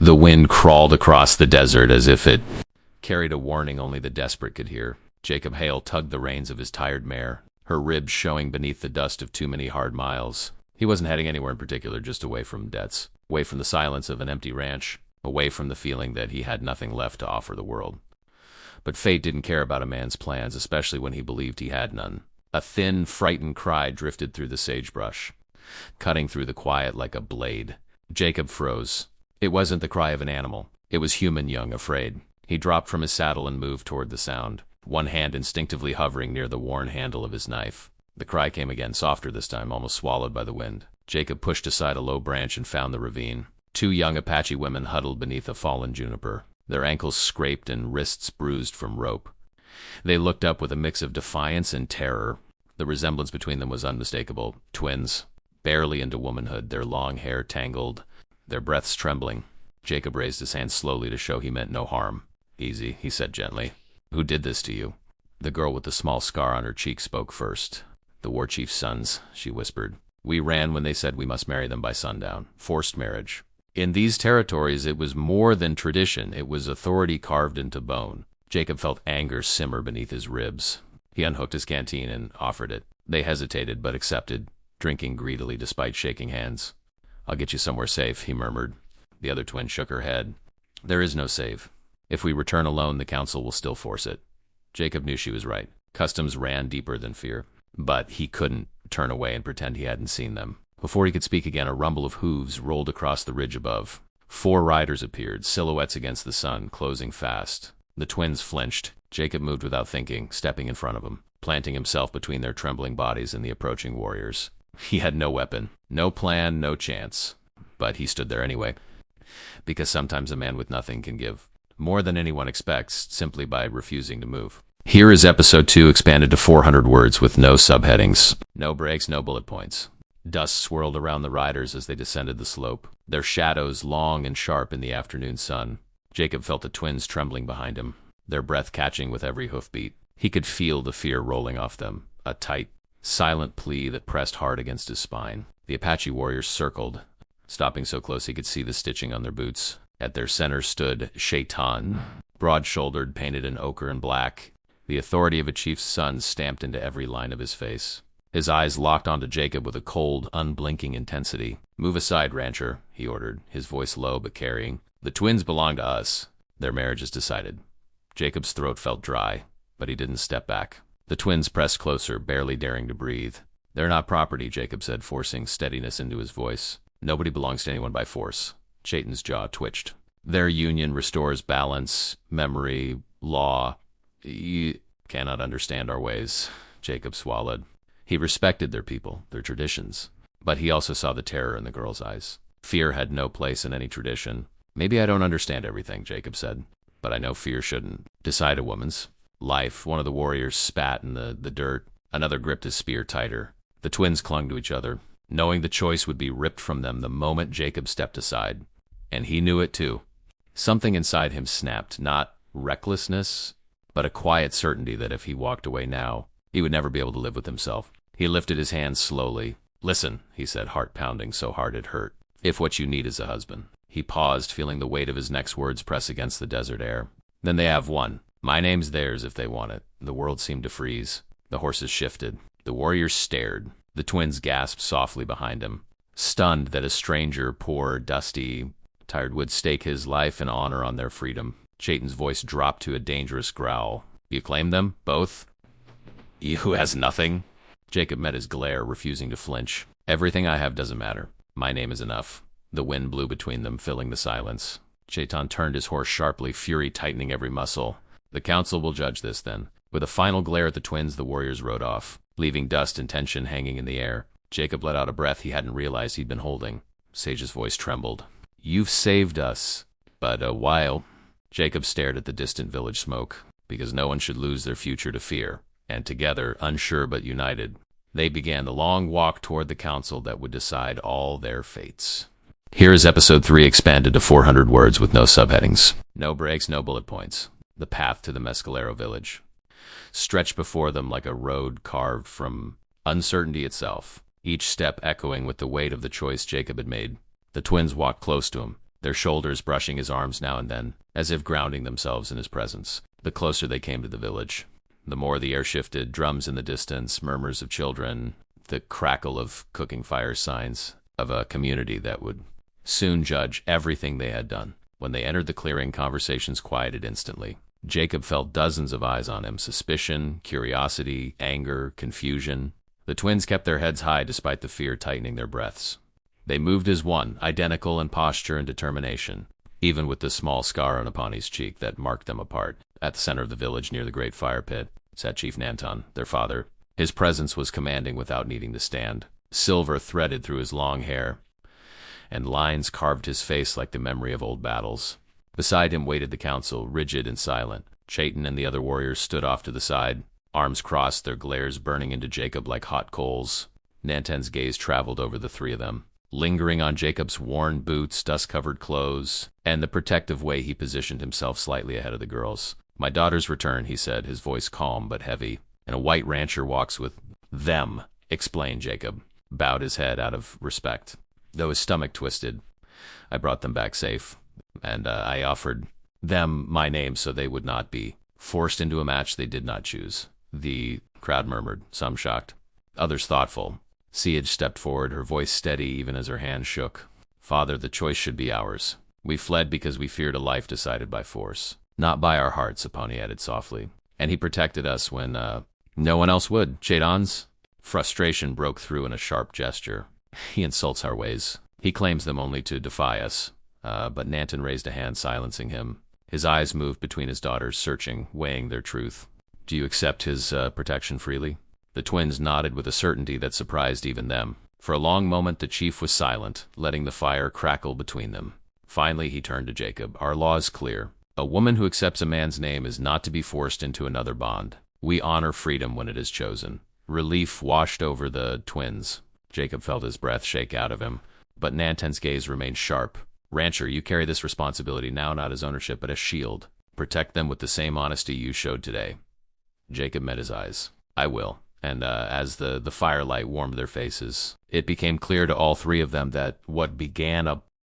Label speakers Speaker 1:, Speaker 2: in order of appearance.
Speaker 1: The wind crawled across the desert as if it carried a warning only the desperate could hear. Jacob Hale tugged the reins of his tired mare, her ribs showing beneath the dust of too many hard miles. He wasn't heading anywhere in particular, just away from debts, away from the silence of an empty ranch, away from the feeling that he had nothing left to offer the world. But fate didn't care about a man's plans, especially when he believed he had none. A thin, frightened cry drifted through the sagebrush, cutting through the quiet like a blade. Jacob froze. It wasn't the cry of an animal. It was human young, afraid. He dropped from his saddle and moved toward the sound, one hand instinctively hovering near the worn handle of his knife. The cry came again, softer this time, almost swallowed by the wind. Jacob pushed aside a low branch and found the ravine. Two young Apache women huddled beneath a fallen juniper, their ankles scraped and wrists bruised from rope. They looked up with a mix of defiance and terror. The resemblance between them was unmistakable. Twins, barely into womanhood, their long hair tangled, their breaths trembling. Jacob raised his hand slowly to show he meant no harm. "Easy," he said gently. "Who did this to you?" The girl with the small scar on her cheek spoke first. "The war chief's sons," she whispered. "We ran when they said we must marry them by sundown. Forced marriage. In these territories, it was more than tradition. It was authority carved into bone." Jacob felt anger simmer beneath his ribs. He unhooked his canteen and offered it. They hesitated, but accepted, drinking greedily despite shaking hands. "I'll get you somewhere safe," he murmured. The other twin shook her head. "There is no save. If we return alone, the council will still force it." Jacob knew she was right. Customs ran deeper than fear. But he couldn't turn away and pretend he hadn't seen them. Before he could speak again, a rumble of hooves rolled across the ridge above. 4 riders appeared, silhouettes against the sun, closing fast. The twins flinched. Jacob moved without thinking, stepping in front of them, planting himself between their trembling bodies and the approaching warriors. He had no weapon, no plan, no chance. But he stood there anyway, because sometimes a man with nothing can give more than anyone expects simply by refusing to move. Here is episode 2 expanded to 400 words with no subheadings. No breaks, no bullet points. Dust swirled around the riders as they descended the slope, their shadows long and sharp in the afternoon sun. Jacob felt the twins trembling behind him, their breath catching with every hoofbeat. He could feel the fear rolling off them, a tight, silent plea that pressed hard against his spine. The Apache warriors circled, stopping so close he could see the stitching on their boots. At their center stood Shaitan, broad-shouldered, painted in ochre and black, the authority of a chief's son stamped into every line of his face. His eyes locked onto Jacob with a cold, unblinking intensity. "Move aside, rancher," he ordered, his voice low but carrying. "The twins belong to us. Their marriage is decided." Jacob's throat felt dry, but he didn't step back. The twins pressed closer, barely daring to breathe. "They're not property," Jacob said, forcing steadiness into his voice. "Nobody belongs to anyone by force." Chaitin's jaw twitched. "Their union restores balance, memory, law. You cannot understand our ways." Jacob swallowed. He respected their people, their traditions. But he also saw the terror in the girl's eyes. Fear had no place in any tradition. "Maybe I don't understand everything," Jacob said. "But I know fear shouldn't decide a woman's life." One of the warriors spat in the dirt. Another gripped his spear tighter. The twins clung to each other, knowing the choice would be ripped from them the moment Jacob stepped aside. And he knew it too. Something inside him snapped, not recklessness, but a quiet certainty that if he walked away now, he would never be able to live with himself. He lifted his hands slowly. "Listen," he said, heart pounding so hard it hurt. "If what you need is a husband." He paused, feeling the weight of his next words press against the desert air. "Then they have one. My name's theirs if they want it." The world seemed to freeze. The horses shifted. The warriors stared. The twins gasped softly behind him, stunned that a stranger, poor, dusty, tired, would stake his life and honor on their freedom. Chaitin's voice dropped to a dangerous growl. "You claim them? Both? You who has nothing?" Jacob met his glare, refusing to flinch. "Everything I have doesn't matter. My name is enough." The wind blew between them, filling the silence. Shaitan turned his horse sharply, fury tightening every muscle. "The council will judge this, then." With a final glare at the twins, the warriors rode off, leaving dust and tension hanging in the air. Jacob let out a breath he hadn't realized he'd been holding. Sage's voice trembled. "You've saved us. But a while." Jacob stared at the distant village smoke, because no one should lose their future to fear. And together, unsure but united, they began the long walk toward the council that would decide all their fates. Here is episode 3 expanded to 400 words with no subheadings. No breaks, no bullet points. The path to the Mescalero village stretched before them like a road carved from uncertainty itself, each step echoing with the weight of the choice Jacob had made. The twins walked close to him, their shoulders brushing his arms now and then, as if grounding themselves in his presence. The closer they came to the village, the more the air shifted, drums in the distance, murmurs of children, the crackle of cooking fire, signs of a community that would soon judge everything they had done. When they entered the clearing, conversations quieted instantly. Jacob felt dozens of eyes on him, suspicion, curiosity, anger, confusion. The twins kept their heads high despite the fear tightening their breaths. They moved as one, identical in posture and determination, even with the small scar on Apani's cheek that marked them apart. At the center of the village, near the great fire pit, sat Chief Nanton, their father. His presence was commanding without needing to stand. Silver threaded through his long hair, and lines carved his face like the memory of old battles. Beside him waited the council, rigid and silent. Chaitin and the other warriors stood off to the side, arms crossed, their glares burning into Jacob like hot coals. Nanton's gaze traveled over the three of them, lingering on Jacob's worn boots, dust-covered clothes, and the protective way he positioned himself slightly ahead of the girls. "My daughters return," he said, his voice calm but heavy. "And a white rancher walks with them," explained Jacob, bowed his head out of respect, though his stomach twisted. "I brought them back safe, and I offered them my name so they would not be forced into a match they did not choose." The crowd murmured, some shocked, others thoughtful. Siege stepped forward, her voice steady even as her hand shook. "Father, the choice should be ours. We fled because we feared a life decided by force, not by our hearts," Apani added softly. "And he protected us when no one else would." Chaitin's frustration broke through in a sharp gesture. "He insults our ways. He claims them only to defy us." But Nanton raised a hand, silencing him. His eyes moved between his daughters, searching, weighing their truth. "Do you accept his protection freely?" The twins nodded with a certainty that surprised even them. For a long moment the chief was silent, letting the fire crackle between them. Finally he turned to Jacob. "Our law is clear. A woman who accepts a man's name is not to be forced into another bond. We honor freedom when it is chosen." Relief washed over the twins. Jacob felt his breath shake out of him, but Nanton's gaze remained sharp. "Rancher, you carry this responsibility now, not as ownership, but as shield. Protect them with the same honesty you showed today." Jacob met his eyes. "I will." And as the firelight warmed their faces, it became clear to all three of them that what began a